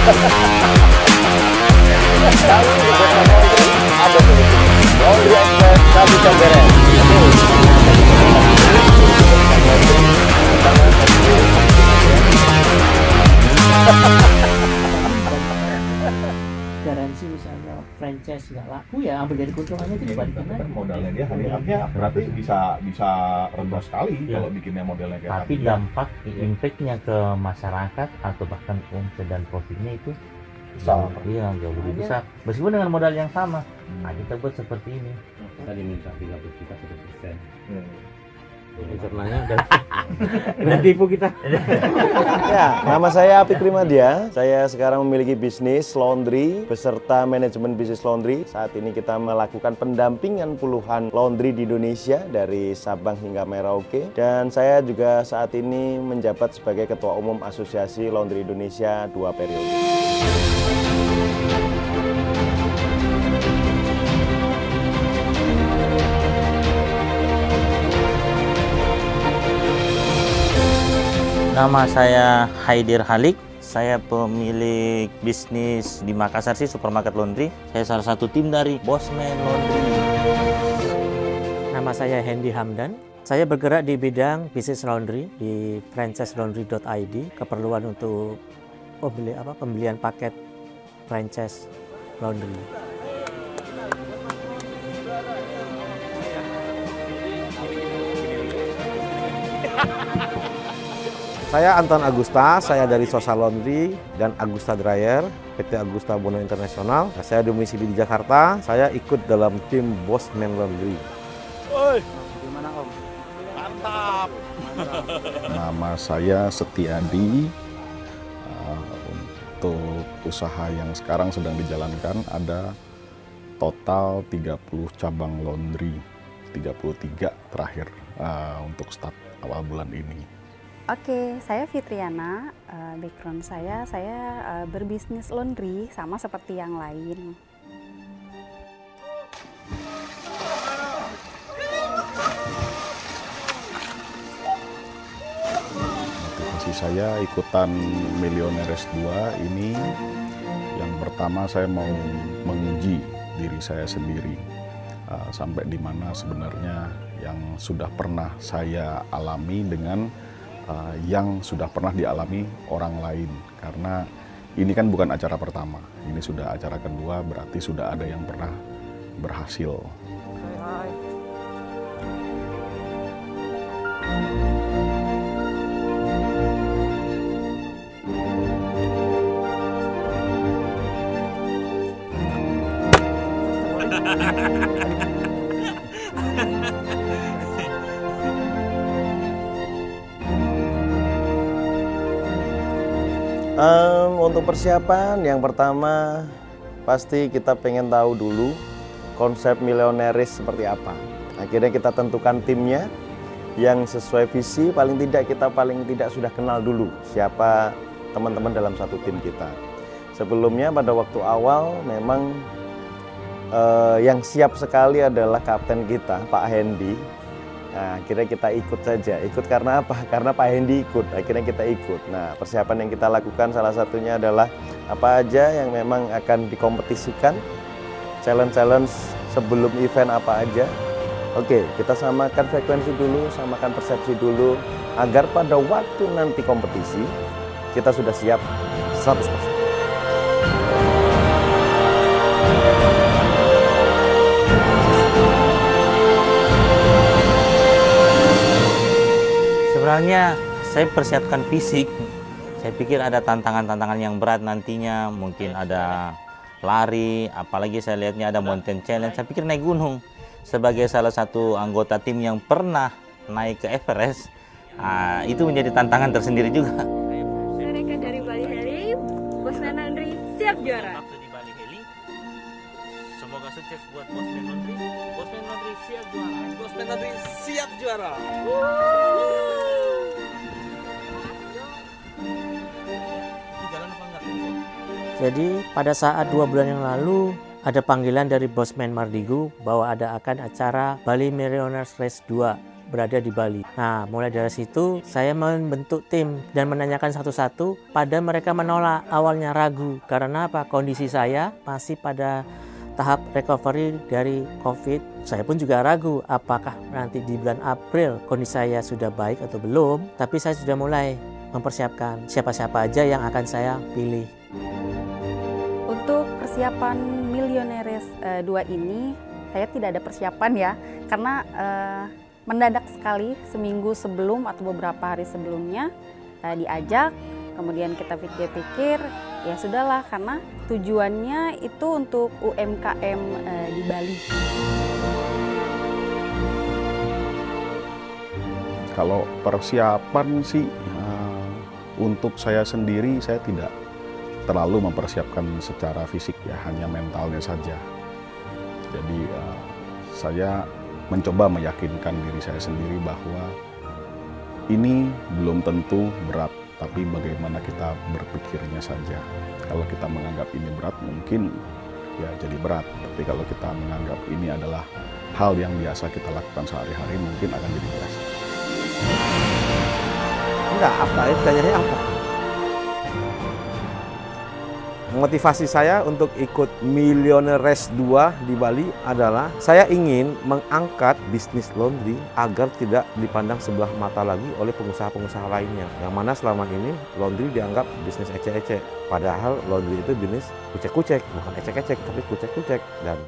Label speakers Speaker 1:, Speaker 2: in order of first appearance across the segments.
Speaker 1: Kalau ada solusi. Laundry Express Kapita Beres.
Speaker 2: Garansi misalnya franchise nggak laku ya ambil dari keuntungannya itu dibalikin lagi.
Speaker 3: Modalnya dia artinya berarti bisa rendah sekali kalau bikinnya modelnya kayak
Speaker 4: tapi dampak impact-nya ke masyarakat atau bahkan omset dan profitnya itu
Speaker 3: besar.
Speaker 4: Iya, jauh lebih besar meskipun dengan modal yang sama. Nah, kita buat seperti ini.
Speaker 5: Kita diminta 30 juta 1%.
Speaker 6: Pencernanya dan tipu kita.
Speaker 1: Ya, nama saya Apik Primadia. Saya sekarang memiliki bisnis laundry beserta manajemen bisnis laundry. Saat ini kita melakukan pendampingan puluhan laundry di Indonesia dari Sabang hingga Merauke. Dan saya juga saat ini menjabat sebagai Ketua Umum Asosiasi Laundry Indonesia 2 periode.
Speaker 4: Nama saya Haidir Halik. Saya pemilik bisnis di Makassar sih, supermarket laundry. Saya salah satu tim dari Bosman Laundry.
Speaker 2: Nama saya Hendy Hamdan. Saya bergerak di bidang bisnis laundry di franchiselaundry.id. Keperluan untuk pembelian paket franchise laundry.
Speaker 6: Saya Anton Agusta, saya dari Sosa Laundry dan Agusta Dryer, PT Agusta Bono Internasional. Saya domisili di Jakarta, saya ikut dalam tim Bosman Laundry.
Speaker 3: Gimana Om? Mantap. Nama saya Setiadi. Untuk usaha yang sekarang sedang dijalankan ada total 30 cabang laundry, 33 terakhir untuk start awal bulan ini.
Speaker 7: Oke, saya Fitriana. Background saya berbisnis laundry sama seperti yang lain.
Speaker 3: Motivasi saya ikutan Millionaires 2 ini, yang pertama saya mau menguji diri saya sendiri. Sampai di mana sebenarnya yang sudah pernah saya alami dengan yang sudah pernah dialami orang lain, karena ini kan bukan acara pertama, ini sudah acara kedua, berarti sudah ada yang pernah berhasil.
Speaker 1: Untuk persiapan, yang pertama pasti kita pengen tahu dulu konsep Millionaires seperti apa. Akhirnya kita tentukan timnya yang sesuai visi. Paling tidak sudah kenal dulu siapa teman-teman dalam satu tim kita. Sebelumnya pada waktu awal memang yang siap sekali adalah kapten kita, Pak Hendy. Nah, akhirnya kita ikut saja. Ikut karena apa? Karena Pak Hendy ikut, akhirnya kita ikut. Nah, persiapan yang kita lakukan salah satunya adalah apa aja yang memang akan dikompetisikan, challenge-challenge sebelum event apa aja. Oke, kita samakan frekuensi dulu, samakan persepsi dulu, agar pada waktu nanti kompetisi, kita sudah siap 100%.
Speaker 4: Sebenarnya saya persiapkan fisik. Saya pikir ada tantangan-tantangan yang berat nantinya, mungkin ada lari, apalagi saya lihatnya ada mountain challenge. Saya pikir naik gunung. Sebagai salah satu anggota tim yang pernah naik ke Everest, itu menjadi tantangan tersendiri juga.
Speaker 7: Mereka dari Bali Heli, Bosman Laundry siap juara.
Speaker 4: Waktu di Bali Heli, semoga sukses buat Bosman Laundry. Bosman Laundry siap juara. Bosman Laundry siap juara.
Speaker 2: Jadi pada saat 2 bulan yang lalu ada panggilan dari Bosman Mardigu bahwa akan acara Bali Millionaires Race 2 berada di Bali. Nah, mulai dari situ saya membentuk tim dan menanyakan satu-satu. Pada mereka menolak, awalnya ragu. Karena apa? Kondisi saya masih pada tahap recovery dari COVID. Saya pun juga ragu apakah nanti di bulan April kondisi saya sudah baik atau belum. Tapi saya sudah mulai mempersiapkan siapa-siapa aja yang akan saya pilih.
Speaker 7: Untuk persiapan Millionaires 2 ini, saya tidak ada persiapan ya, karena mendadak sekali seminggu sebelum atau beberapa hari sebelumnya diajak, kemudian kita pikir-pikir, ya sudahlah karena tujuannya itu untuk UMKM di Bali.
Speaker 3: Kalau persiapan sih untuk saya sendiri saya tidak terlalu mempersiapkan secara fisik ya, hanya mentalnya saja. Jadi saya mencoba meyakinkan diri saya sendiri bahwa ini belum tentu berat, tapi bagaimana kita berpikirnya saja. Kalau kita menganggap ini berat, mungkin ya jadi berat. Tapi kalau kita menganggap ini adalah hal yang biasa kita lakukan sehari-hari, mungkin akan jadi biasa.
Speaker 6: Enggak, apa? Tanyanya apa? Motivasi saya untuk ikut Millionaires 2 di Bali adalah saya ingin mengangkat bisnis laundry agar tidak dipandang sebelah mata lagi oleh pengusaha-pengusaha lainnya. Yang mana selama ini laundry dianggap bisnis ecek-ecek. Padahal laundry itu bisnis kucek-kucek, bukan ecek-ecek, tapi kucek-kucek. Dan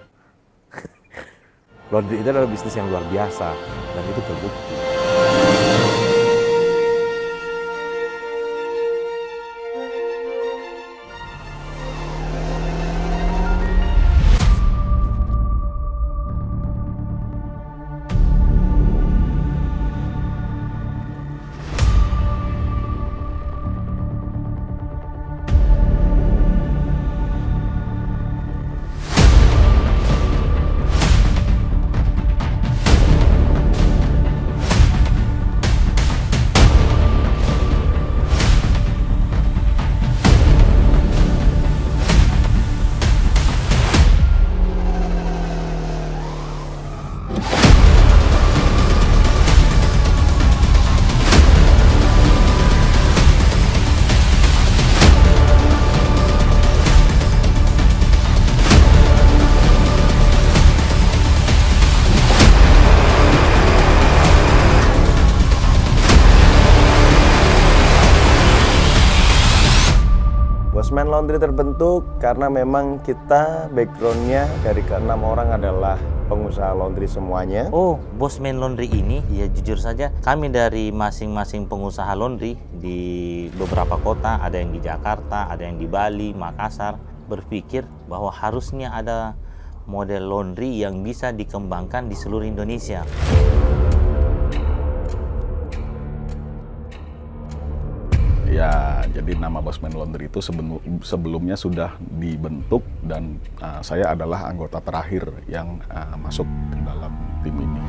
Speaker 6: laundry itu adalah bisnis yang luar biasa dan itu terbukti.
Speaker 1: Bosman Laundry terbentuk karena memang kita backgroundnya dari ke-6 orang adalah pengusaha laundry semuanya.
Speaker 4: Oh, Bosman Laundry ini, ya jujur saja, kami dari masing-masing pengusaha laundry di beberapa kota, ada yang di Jakarta, ada yang di Bali, Makassar, berpikir bahwa harusnya ada model laundry yang bisa dikembangkan di seluruh Indonesia.
Speaker 3: Ya, jadi nama Bosman Laundry itu sebelumnya sudah dibentuk dan saya adalah anggota terakhir yang masuk ke dalam tim ini.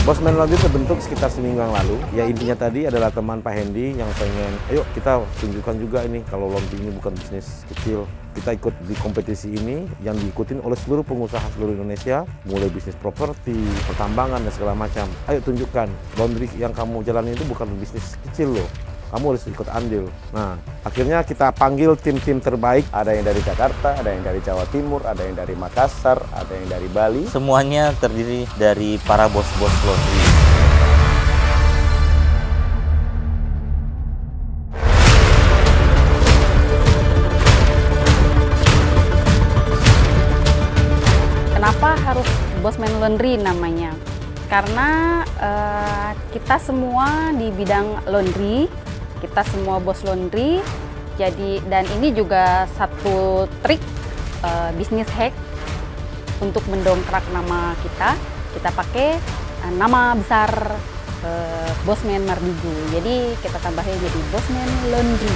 Speaker 6: Bosman Laundry terbentuk sekitar seminggu yang lalu. Ya intinya tadi adalah teman Pak Hendy yang pengen, ayo kita tunjukkan juga ini kalau laundry ini bukan bisnis kecil. Kita ikut di kompetisi ini yang diikutin oleh seluruh pengusaha seluruh Indonesia, mulai bisnis properti, pertambangan dan segala macam. Ayo tunjukkan, laundry yang kamu jalani itu bukan bisnis kecil loh. Kamu harus ikut andil. Nah, akhirnya kita panggil tim-tim terbaik.
Speaker 1: Ada yang dari Jakarta, ada yang dari Jawa Timur, ada yang dari Makassar, ada yang dari Bali.
Speaker 4: Semuanya terdiri dari para bos-bos laundry.
Speaker 7: Kenapa harus Bosman Laundry namanya? Karena kita semua di bidang laundry, kita semua bos laundry, jadi dan ini juga satu trik bisnis hack untuk mendongkrak nama kita. Kita pakai nama besar Bosman Mardigu, jadi kita tambahin jadi Bosman Laundry.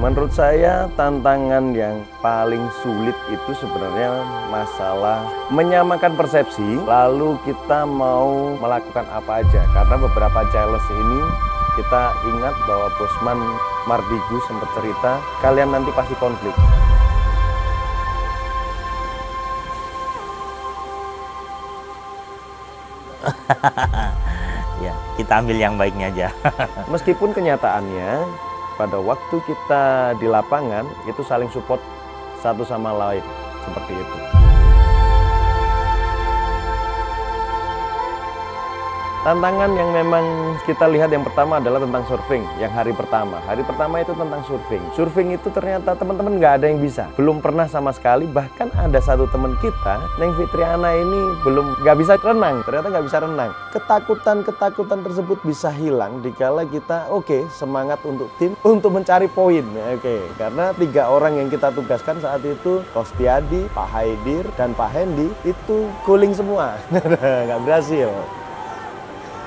Speaker 1: Menurut saya tantangan yang paling sulit itu sebenarnya masalah menyamakan persepsi, lalu kita mau melakukan apa aja. Karena beberapa challenge ini kita ingat bahwa Bosman Mardigu sempat cerita, kalian nanti pasti konflik.
Speaker 4: Ya, kita ambil yang baiknya aja.
Speaker 1: Meskipun kenyataannya pada waktu kita di lapangan itu saling support satu sama lain seperti itu. Tantangan yang memang kita lihat yang pertama adalah tentang surfing, yang hari pertama. Hari pertama itu tentang surfing. Surfing itu ternyata teman-teman nggak ada yang bisa. Belum pernah sama sekali, bahkan ada satu teman kita, Neng Fitriana ini nggak bisa renang. Ternyata nggak bisa renang. Ketakutan tersebut bisa hilang dikala kita semangat untuk tim, untuk mencari poin. Karena 3 orang yang kita tugaskan saat itu, Kostiadi, Pak Haidir, dan Pak Hendi, itu guling semua. Nggak berhasil.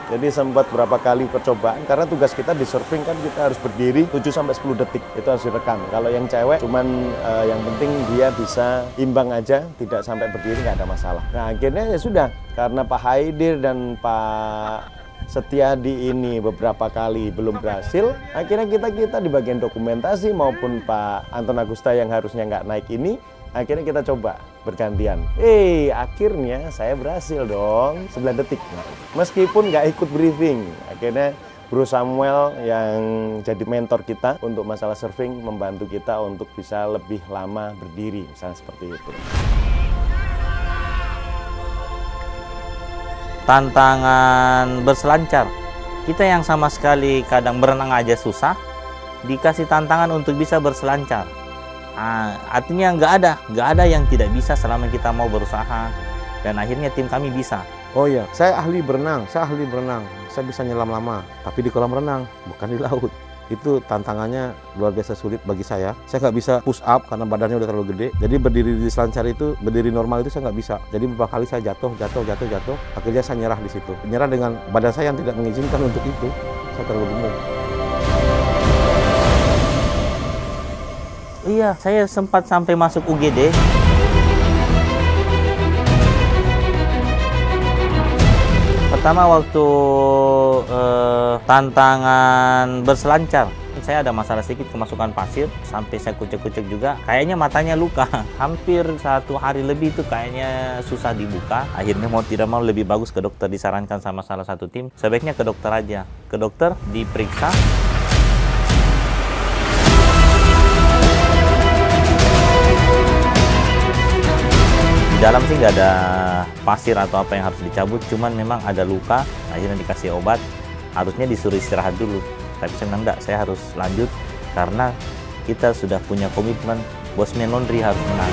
Speaker 1: Jadi sempat berapa kali percobaan, karena tugas kita di surfing kan kita harus berdiri 7-10 detik, itu harus direkam. Kalau yang cewek cuman yang penting dia bisa imbang aja, tidak sampai berdiri, nggak ada masalah. Nah akhirnya ya sudah, karena Pak Haidir dan Pak Setiadi ini beberapa kali belum berhasil, akhirnya kita di bagian dokumentasi maupun Pak Anton Agusta yang harusnya nggak naik ini, akhirnya kita coba bergantian. Akhirnya saya berhasil dong, 9 detik. Meskipun nggak ikut briefing, akhirnya Bro Samuel yang jadi mentor kita untuk masalah surfing membantu kita untuk bisa lebih lama berdiri, misalnya seperti itu.
Speaker 4: Tantangan berselancar. Kita yang sama sekali kadang berenang aja susah, dikasih tantangan untuk bisa berselancar. Artinya nggak ada yang tidak bisa selama kita mau berusaha, dan akhirnya tim kami bisa.
Speaker 6: Oh iya, saya ahli berenang. Saya bisa nyelam lama, tapi di kolam renang, bukan di laut. Itu tantangannya luar biasa sulit bagi saya. Saya nggak bisa push up karena badannya udah terlalu gede. Jadi berdiri di selancar itu, berdiri normal itu saya nggak bisa. Jadi beberapa kali saya jatuh. Akhirnya saya nyerah di situ. Nyerah dengan badan saya yang tidak mengizinkan untuk itu. Saya terlalu gemuk.
Speaker 4: Iya, saya sempat sampai masuk UGD. Pertama waktu tantangan berselancar, saya ada masalah sedikit kemasukan pasir, sampai saya kucek-kucek juga. Kayaknya matanya luka, hampir 1 hari lebih itu kayaknya susah dibuka. Akhirnya mau tidak mau lebih bagus ke dokter, disarankan sama salah satu tim, sebaiknya ke dokter aja. Ke dokter, diperiksa. Di dalam sih nggak ada pasir atau apa yang harus dicabut, cuman memang ada luka, akhirnya dikasih obat, harusnya disuruh istirahat dulu. Tapi saya bilang enggak, saya harus lanjut karena kita sudah punya komitmen, Bosman Laundry harus menang.